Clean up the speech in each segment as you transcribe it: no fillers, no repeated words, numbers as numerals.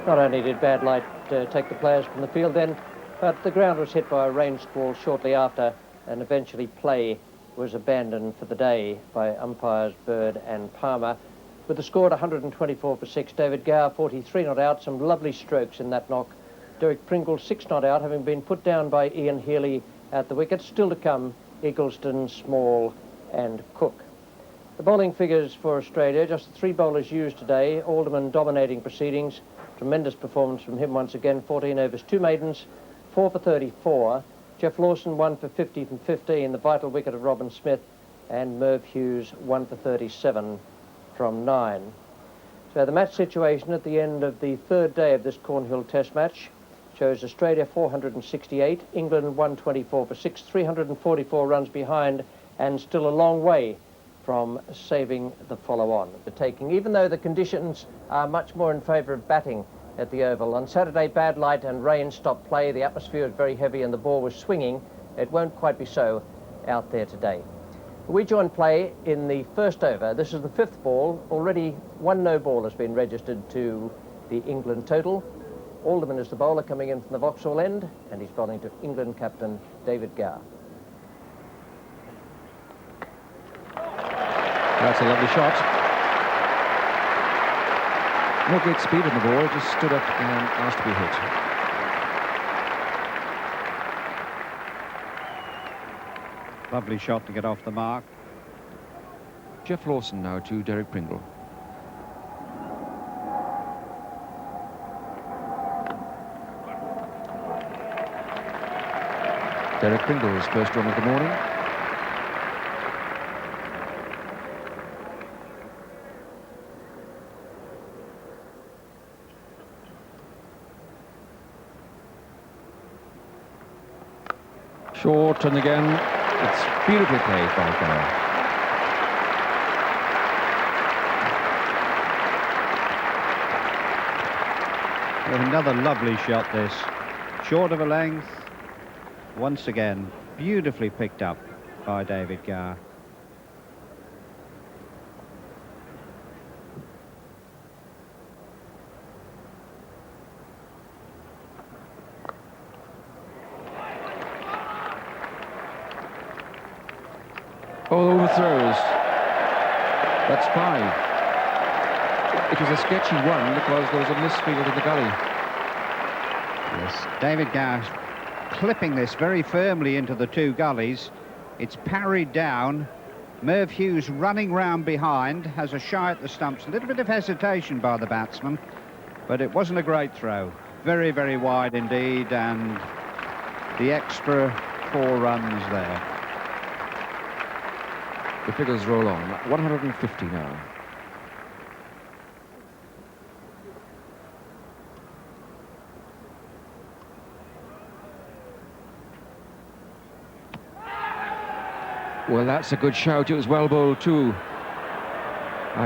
Not only did bad light take the players from the field then, but the ground was hit by a rain squall shortly after, and eventually play was abandoned for the day by umpires Bird and Palmer. With the score at 124 for 6, David Gower 43 not out, some lovely strokes in that knock. Derek Pringle 6 not out, having been put down by Ian Healy at the wicket. Still to come, Eggleston, Small and Cook. The bowling figures for Australia, just the 3 bowlers used today. Alderman dominating proceedings. Tremendous performance from him once again. 14 overs, 2 maidens, 4 for 34. Jeff Lawson 1 for 50 from 15, the vital wicket of Robin Smith, and Merv Hughes 1 for 37 from 9. So the match situation at the end of the 3rd day of this Cornhill Test match shows Australia 468, England 124 for 6, 344 runs behind, and still a long way from saving the follow-on. The taking, even though the conditions are much more in favour of batting at the Oval. On Saturday, bad light and rain stopped play. The atmosphere was very heavy and the ball was swinging. It won't quite be so out there today. We join play in the first over. This is the 5th ball. Already 1 no ball has been registered to the England total. Alderman is the bowler coming in from the Vauxhall end, and he's bowling to England captain David Gower. That's a lovely shot. No great speed in the ball, just stood up and asked to be hit. Lovely shot to get off the mark. Jeff Lawson now to Derek Pringle. Derek Pringle's first run of the morning. Short, and again, it's beautifully played by Gower. Another lovely shot this. Short of a length. Once again, beautifully picked up by David Gower. All overthrows. That's 5. It was a sketchy one because there was a misfield in the gully. Yes, David Gower clipping this very firmly into the 2 gullies. It's parried down. Merv Hughes running round behind, has a shy at the stumps. A little bit of hesitation by the batsman, but it wasn't a great throw. Very, very wide indeed, and the extra 4 runs there. The figures roll on. 150 now. Well, that's a good shout. It was well bowled too.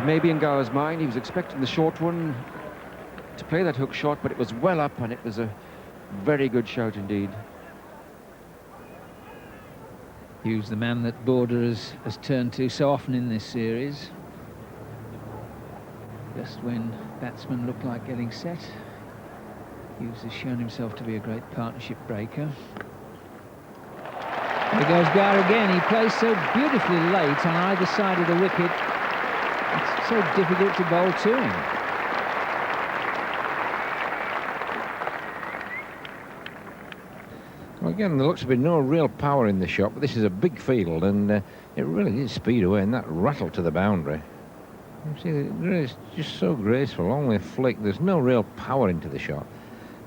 Maybe in Gower's mind, he was expecting the short one to play that hook shot, but it was well up, and it was a very good shout indeed. Hughes, the man that Border has turned to so often in this series. Just when batsmen look like getting set, Hughes has shown himself to be a great partnership breaker. There goes Gower again. He plays so beautifully late on either side of the wicket. It's so difficult to bowl to him. Well, again, there looks to be no real power in the shot, but this is a big field, and it really did speed away, and that rattle to the boundary. You see, it really is just so graceful, only a flick. There's no real power into the shot.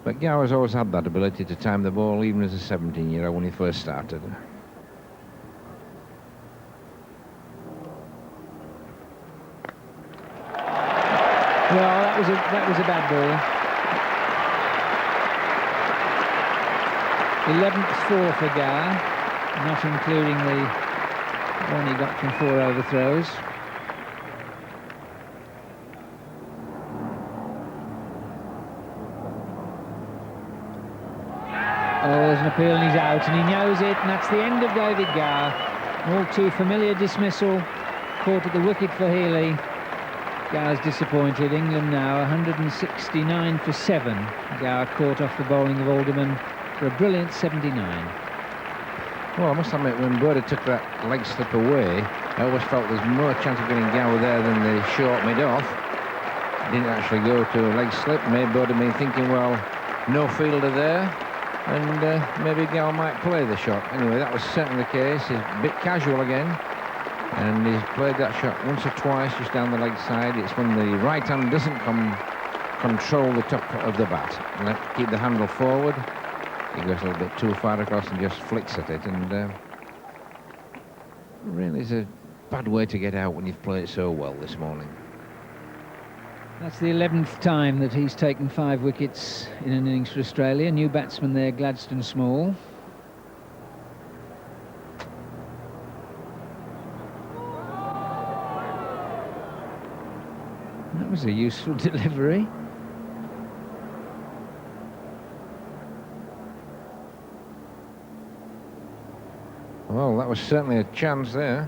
But Gower's always had that ability to time the ball, even as a 17-year-old when he first started. Well, that was a bad ball. 11th 4 for Gower, not including the one he got from 4 overthrows. Oh, there's an appeal and he's out, and he knows it, and that's the end of David Gower. All too familiar dismissal, caught at the wicket for Healy, Gower's disappointed. England now 169 for 7. Gower caught off the bowling of Alderman for a brilliant 79. Well, I must admit, when Bird took that leg slip away, I always felt there's more chance of getting Gower there than the short mid-off. Didn't actually go to a leg slip. Made Bird have been thinking, well, no fielder there, and maybe Gower might play the shot. Anyway, that was certainly the case. He's a bit casual again, and he's played that shot once or twice just down the leg side. It's when the right hand doesn't control the top of the bat. Keep the handle forward. He goes a little bit too far across and just flicks at it, and really is a bad way to get out when you've played so well this morning. That's the 11th time that he's taken 5 wickets in an innings for Australia. New batsman there, Gladstone Small. That was a useful delivery. Well, that was certainly a chance there.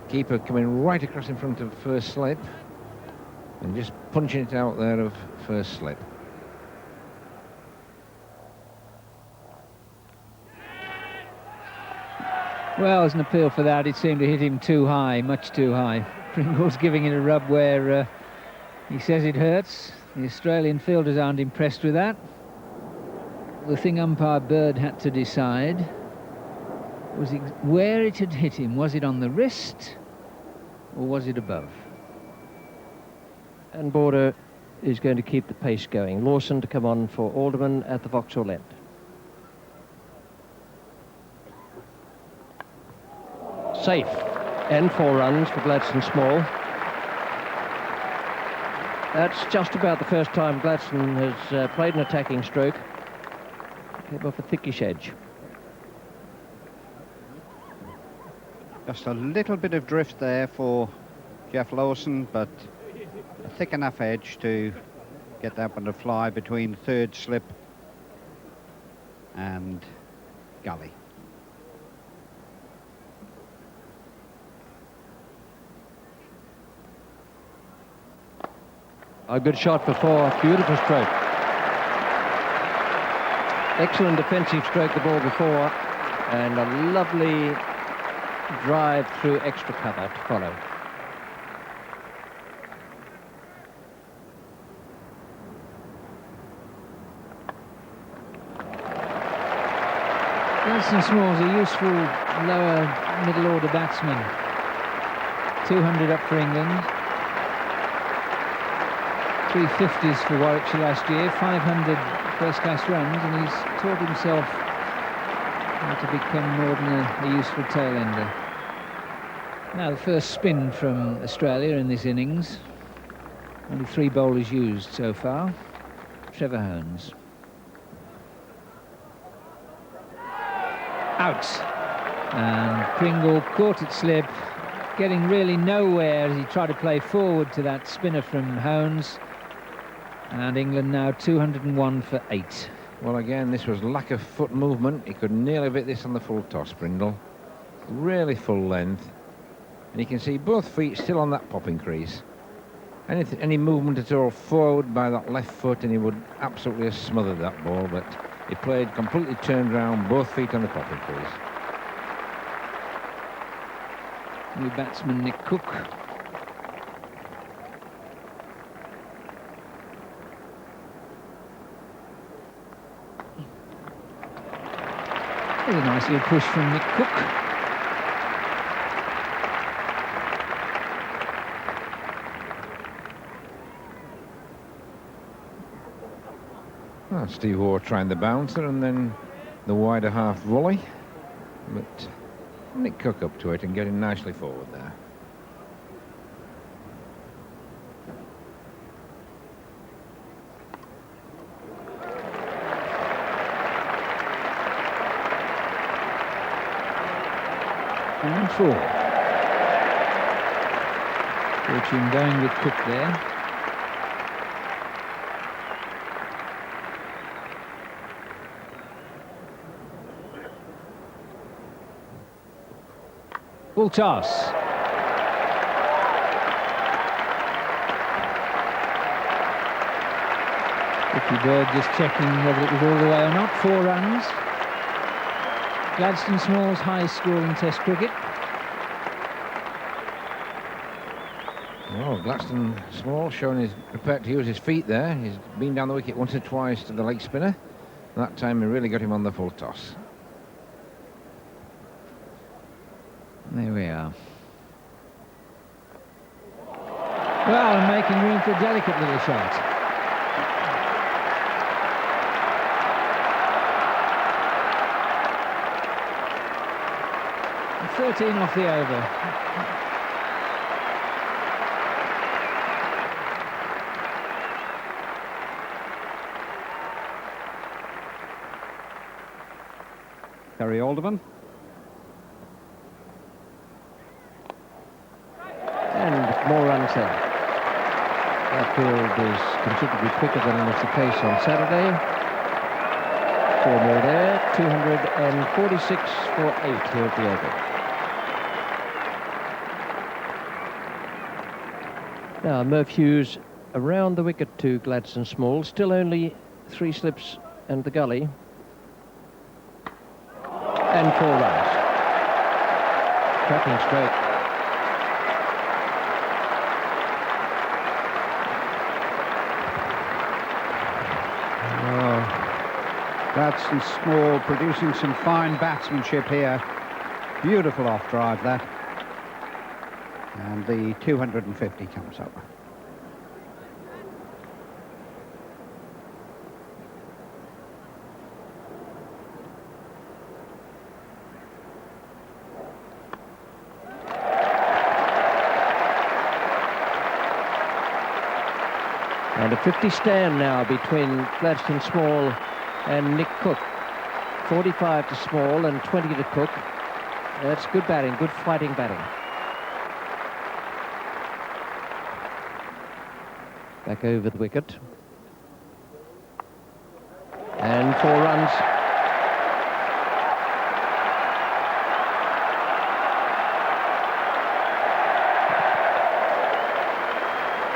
Keeper coming right across in front of first slip and just punching it out there of first slip. Well, as an appeal for that, it seemed to hit him too high, much too high. Pringle's giving it a rub where he says it hurts. The Australian fielders aren't impressed with that. The thing umpire Bird had to decide was where it had hit him. Was it on the wrist or was it above? And Border is going to keep the pace going. Lawson to come on for Alderman at the Vauxhall end. Safe, and 4 runs for Gladstone Small. That's just about the first time Gladstone has played an attacking stroke. Came off a thickish edge. Just a little bit of drift there for Geoff Lawson, but a thick enough edge to get that one to fly between third slip and gully. A good shot for 4. Beautiful stroke. Excellent defensive stroke the ball before, and a lovely drive through extra cover to follow. Gladstone Small's a useful lower middle order batsman. 200 up for England. 350s for Warwickshire last year, 500 first-class runs, and he's taught himself how to become more than a useful tail-ender. Now the first spin from Australia in this innings. Only 3 bowlers used so far. Trevor Holmes. Out. And Pringle caught it slip, getting really nowhere as he tried to play forward to that spinner from Holmes. And England now 201 for 8. Well, again, this was lack of foot movement. He could nearly have hit this on the full toss, Brindle. Really full length. And you can see both feet still on that popping crease. Any movement at all forward by that left foot and he would absolutely have smothered that ball, but he played completely turned round, both feet on the popping crease. New batsman Nick Cook. There's a nice little push from Nick Cook. Oh, Steve Waugh trying the bouncer and then the wider half volley, but Nick Cook up to it and getting nicely forward there. And 4. Fortune going with Cook there. Full toss. Ricky Bird just checking whether it was all the way or not. 4 runs. Gladstone Small's highest score in Test cricket. Oh, Gladstone Small showing he's prepared to use his feet there. He's been down the wicket once or twice to the leg spinner. That time he really got him on the full toss. There we are. Well, making room for a delicate little shot. 13 off the over. Terry Alderman. And more runs there. That field is considerably quicker than was the case on Saturday. 4 more there. 246 for 8 here at the Oval. Now, Merv Hughes around the wicket to Gladstone Small. Still only 3 slips and the gully. And 4 runs. Cracking straight. Gladstone Small producing some fine batsmanship here. Beautiful off drive that. And the 250 comes up. And a 50 stand now between Gladstone Small and Nick Cook. 45 to Small and 20 to Cook. That's good batting, good fighting batting. Back over the wicket. And 4 runs.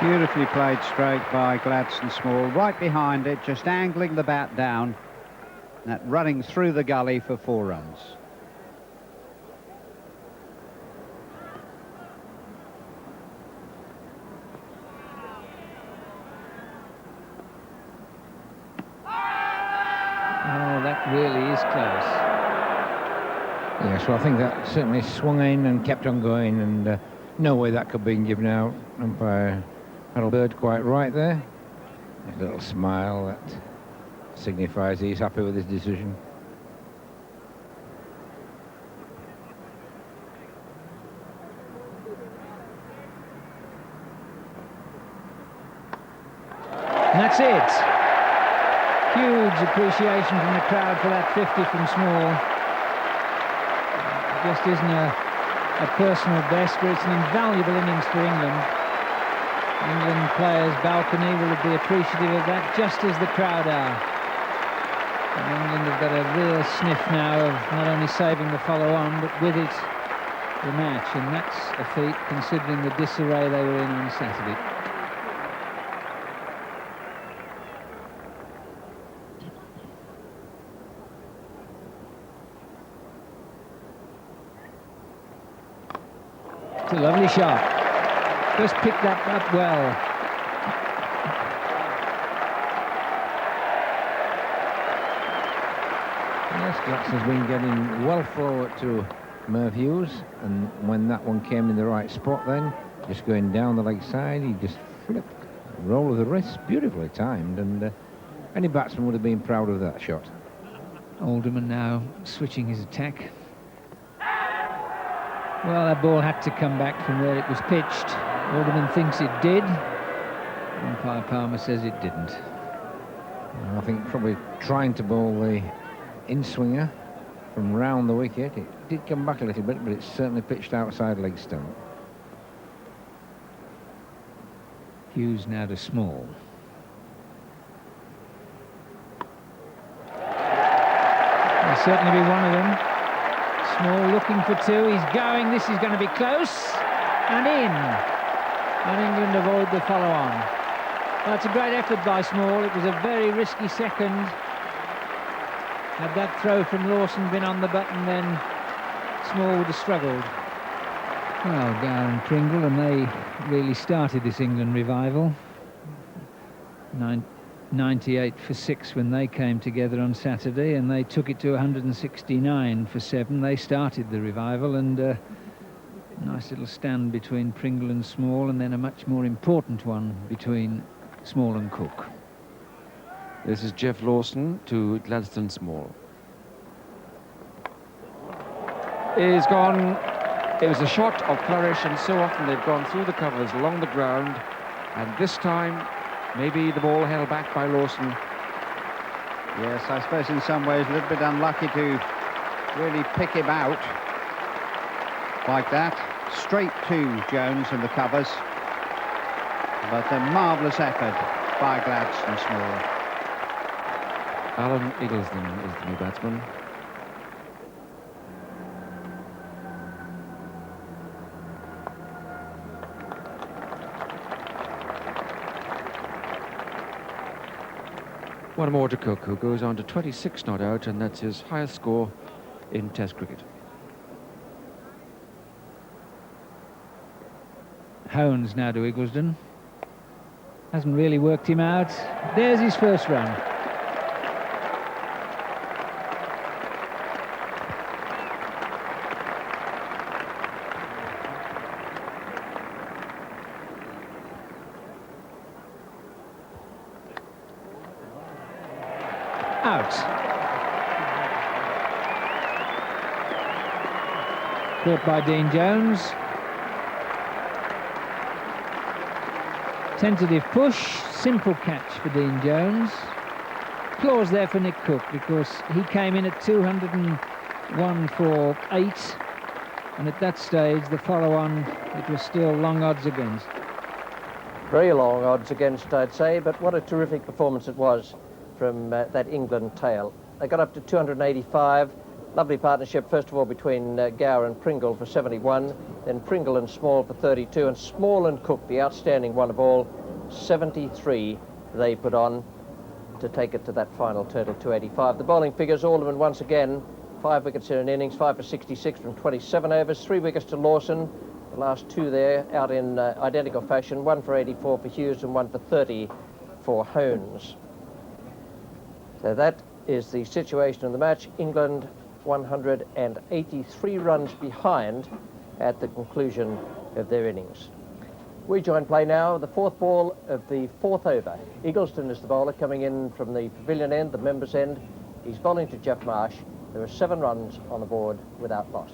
Beautifully played straight by Gladstone Small. Right behind it, just angling the bat down. That running through the gully for 4 runs. Really is close. Yes, well, I think that certainly swung in and kept on going, and no way that could have been given out. Umpire Harold Bird quite right there. A little smile that signifies he's happy with his decision. And that's it. Huge appreciation from the crowd for that 50 from Small. It just isn't a personal best, but it's an invaluable innings for England. England players' balcony will be appreciative of that, just as the crowd are. And England have got a real sniff now of not only saving the follow-on, but with it, the match. And that's a feat, considering the disarray they were in on Saturday. A lovely shot. Just picked that up well. Yes, Gladstone's been getting well forward to Merv Hughes, and when that one came in the right spot then, just going down the leg side, he just flipped, roll of the wrist, beautifully timed, and any batsman would have been proud of that shot. Alderman now switching his attack. Well, that ball had to come back from where it was pitched. Alderman thinks it did. Umpire Palmer says it didn't. I think probably trying to bowl the in-swinger from round the wicket. It did come back a little bit, but it's certainly pitched outside leg stump. Hughes now to Small. There'll certainly be one of them. Small looking for 2, he's going, this is going to be close, and in. And England avoid the follow-on. That's a great effort by Small. It was a very risky second. Had that throw from Lawson been on the button, then Small would have struggled. Well, Gower and Pringle, and they really started this England revival. 98 for 6 when they came together on Saturday, and they took it to 169 for 7. They started the revival, and nice little stand between Pringle and Small, and then a much more important one between Small and Cook. This is Jeff Lawson to Gladstone Small. He's gone. It was a shot of flourish, and so often they've gone through the covers along the ground, and this time maybe the ball held back by Lawson. Yes, I suppose in some ways a little bit unlucky to really pick him out like that. Straight to Jones in the covers. But a marvellous effort by Gladstone Small. Alan Eggleston is the new batsman. One more to Cook, who goes on to 26 not out, and that's his highest score in Test cricket. Hones now to Eggleston. Hasn't really worked him out. There's his first run. Out. Caught by Dean Jones. Tentative push, simple catch for Dean Jones. Clause there for Nick Cook, because he came in at 201 for 8, and at that stage, the follow-on, it was still long odds against. Very long odds against, I'd say, but what a terrific performance it was from that England tail. They got up to 285. Lovely partnership, first of all, between Gower and Pringle for 71, then Pringle and Small for 32, and Small and Cook, the outstanding one of all, 73 they put on to take it to that final total, 285. The bowling figures, Alderman once again, 5 wickets in an innings, 5 for 66 from 27 overs, 3 wickets to Lawson, the last 2 there out in identical fashion, 1 for 84 for Hughes and 1 for 30 for Hones. So that is the situation in the match. England 183 runs behind at the conclusion of their innings. We join play now, the 4th ball of the 4th over. Eggleston is the bowler coming in from the pavilion end, the members' end. He's bowling to Jeff Marsh. There are 7 runs on the board without loss.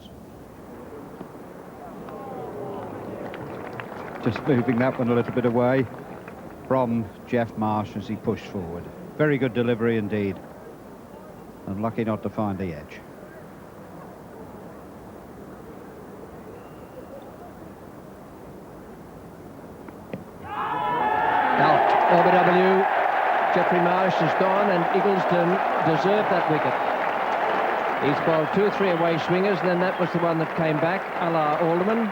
Just moving that one a little bit away from Jeff Marsh as he pushed forward. Very good delivery indeed. And lucky not to find the edge. Out, OBW. Jeffrey Marsh is gone, and Eggleston deserved that wicket. He's bowled 2 or 3 away swingers, and then that was the one that came back, a la Alderman.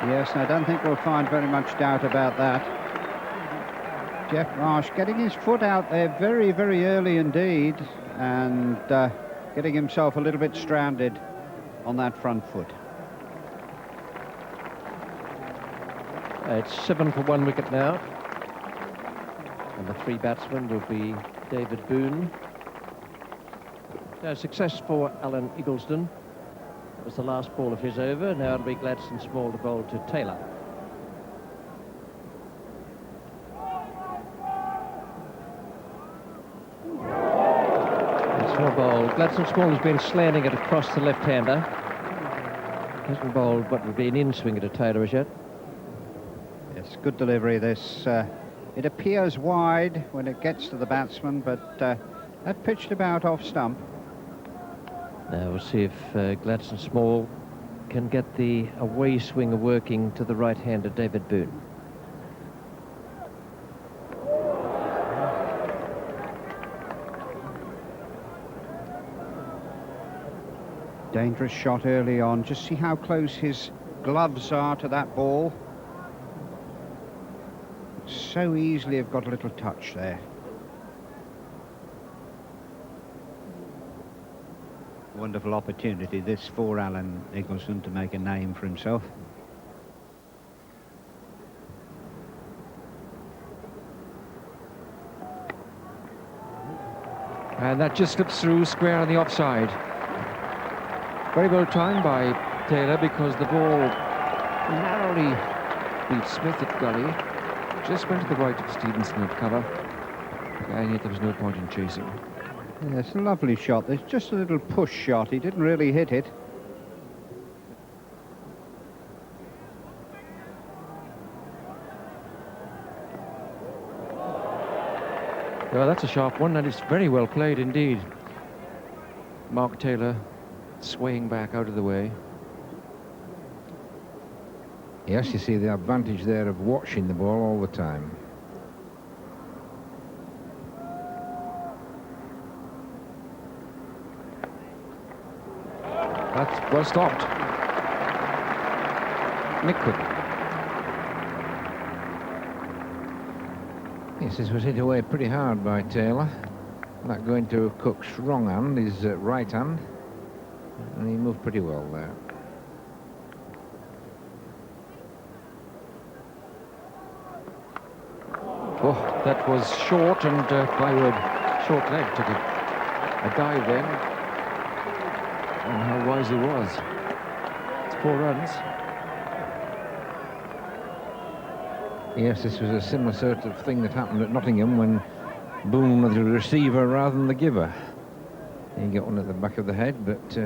Yes, and I don't think we'll find very much doubt about that. Jeff Marsh getting his foot out there very, very early indeed, and getting himself a little bit stranded on that front foot. It's 7 for 1 wicket now. And the 3 batsmen will be David Boone. Success for Alan Eggleston. That was the last ball of his over. Now it'll be Gladstone Small to bowl to Taylor. It's well bowled. Gladstone Small has been slanting it across the left-hander. Hasn't bowled what would be an in-swinger to Taylor as yet. Yes, good delivery this. It appears wide when it gets to the batsman, but that pitched about off stump. Now we'll see if Gladstone Small can get the away swinger working to the right-hander David Boone. Dangerous shot early on. Just see how close his gloves are to that ball. So easily have got a little touch there. Wonderful opportunity this for Alan Nicholson to make a name for himself. And that just slips through square on the offside. Very well timed by Taylor, because the ball narrowly beat Smith at gully. Just went to the right of Stevenson at cover. And yet there was no point in chasing. Yeah, it's a lovely shot. There's just a little push shot. He didn't really hit it. Well, that's a sharp one, and it's very well played indeed. Mark Taylor swaying back out of the way. Yes, you see the advantage there of watching the ball all the time. That's well stopped. Nick Cook. Yes, this was hit away pretty hard by Taylor. That going to Cook's wrong hand, his right hand. And he moved pretty well there. Oh, that was short, and Byward, short leg, took a dive then. And how wise he was. It's 4 runs. Yes, this was a similar sort of thing that happened at Nottingham when Boone was the receiver rather than the giver. He got one at the back of the head, but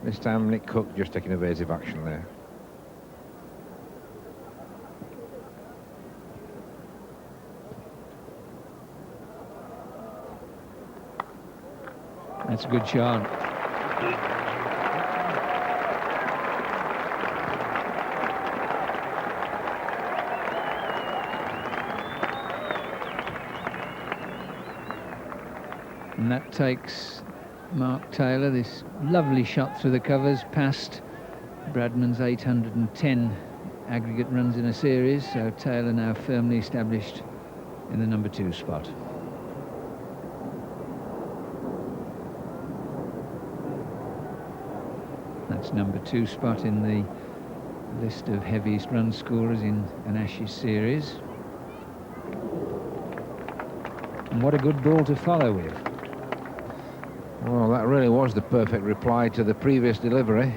this time Nick Cook just taking evasive action there. That's a good shot. And that takes Mark Taylor, this lovely shot through the covers, past Bradman's 810 aggregate runs in a series. So Taylor now firmly established in the number 2 spot. That's number 2 spot in the list of heaviest run scorers in an Ashes series. And what a good ball to follow with. Well, that really was the perfect reply to the previous delivery.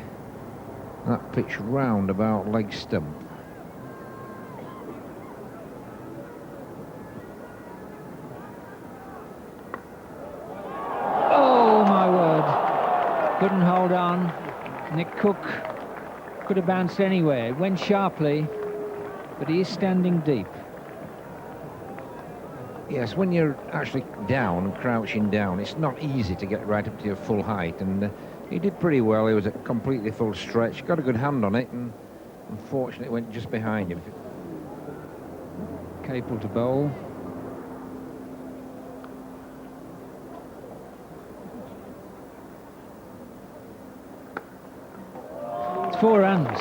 That pitch round about leg stump. Oh, my word. Couldn't hold on. Nick Cook could have bounced anywhere. It went sharply, but he is standing deep. Yes, when you're actually down, crouching down, it's not easy to get right up to your full height, and he did pretty well. He was at completely full stretch, got a good hand on it, and unfortunately it went just behind him. Capel to bowl. It's 4 runs.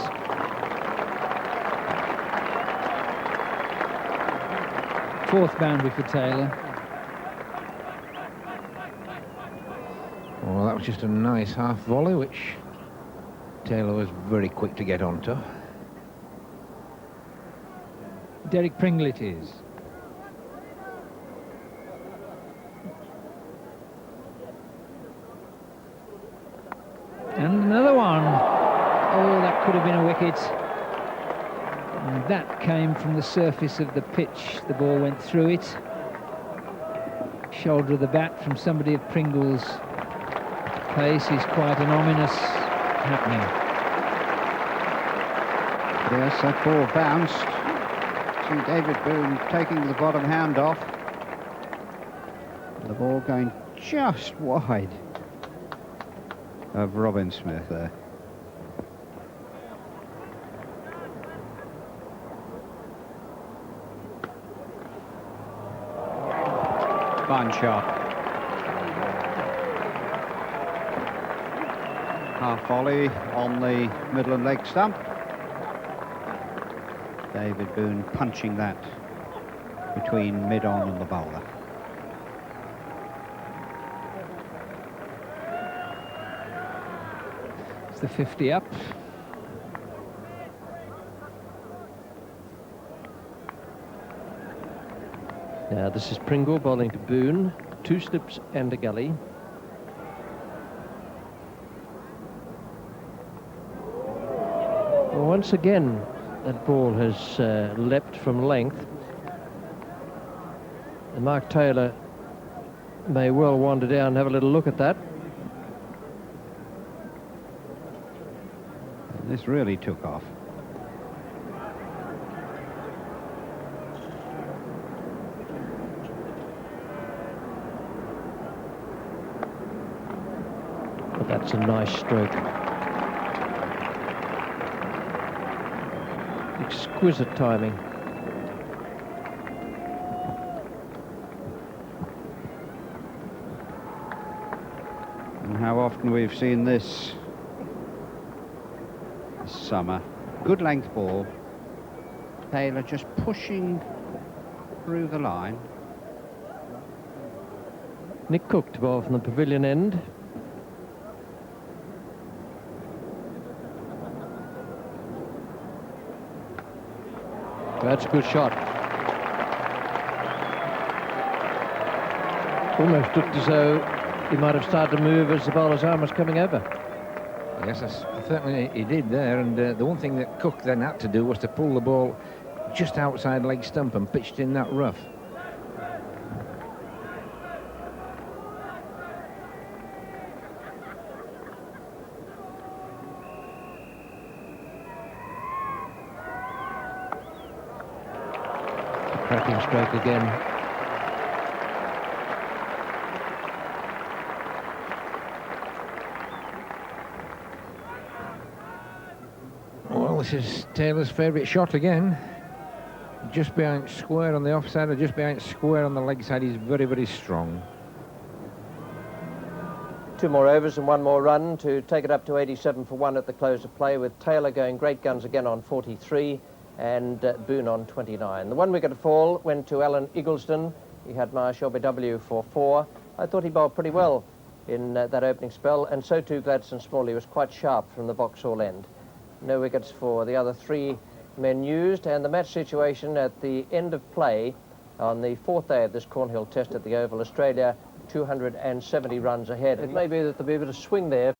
Fourth boundary for Taylor. Well, that was just a nice half volley, which Taylor was very quick to get onto. Derek Pringle it is. And another one. Oh, that could have been a wicket. And that came from the surface of the pitch. The ball went through it. Shoulder of the bat from somebody of Pringle's pace is quite an ominous happening. Yes, that ball bounced. See David Boone taking the bottom hand off. The ball going just wide of Robin Smith there. Fine shot. Half volley on the middle and leg stump. David Boone punching that between mid-on and the bowler. It's the 50 up. Now this is Pringle bowling to Boone. 2 slips and a gully. Well, once again, that ball has leapt from length. And Mark Taylor may well wander down and have a little look at that. And this really took off. But that's a nice stroke. Exquisite timing. And how often we've seen this summer. Good length ball. Taylor just pushing through the line. Nick Cook to bowl from the pavilion end. That's a good shot. Almost looked as though he might have started to move as the bowler's arm was coming over. Yes, certainly he did there, and the one thing that Cook then had to do was to pull the ball just outside leg stump and pitched in that rough. Cracking stroke again. Well, this is Taylor's favourite shot again. Just behind square on the offside, or just behind square on the leg side. He's very, very strong. 2 more overs and 1 more run to take it up to 87 for 1 at the close of play, with Taylor going great guns again on 43 and Boone on 29. The 1 wicket to fall went to Alan Eggleston. He had Marsh LBW for 4. I thought he bowled pretty well in that opening spell, and so too Gladstone Smalley was quite sharp from the Vauxhall end. No wickets for the other 3 men used, and the match situation at the end of play on the 4th day of this Cornhill Test at the Oval, Australia 270 runs ahead. It may be that there'll be a bit of swing there.